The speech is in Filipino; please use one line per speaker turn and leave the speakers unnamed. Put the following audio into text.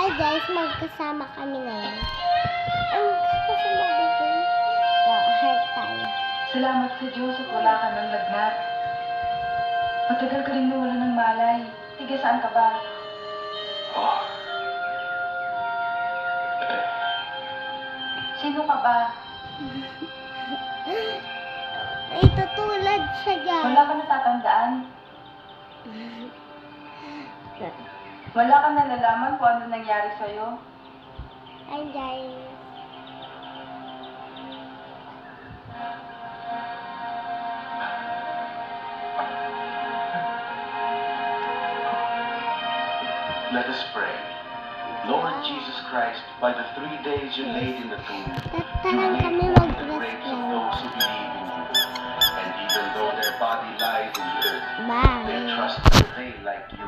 Hi guys, magkasama kami ngayon. Ang kasalubong ko. Heart tayo.
Salamat sa Diyos at wala ka ng lagnat. Matagal ka rin nawala ng malay. Tiga saan ka ba? Sino ka ba?
Ay, tutulad siya guys.
Wala ka natatandaan? Wala ka nalalaman kung ano nangyari sa'yo?
Hi guys.
Let us pray. Lord Jesus Christ, by the 3 days you laid in the tomb, you
Tarang
made
kami
warm the
mag-rest
graves of
lang.
those who believe in you. And even though their body lies in the earth, they
Bye.
trust and obey like you.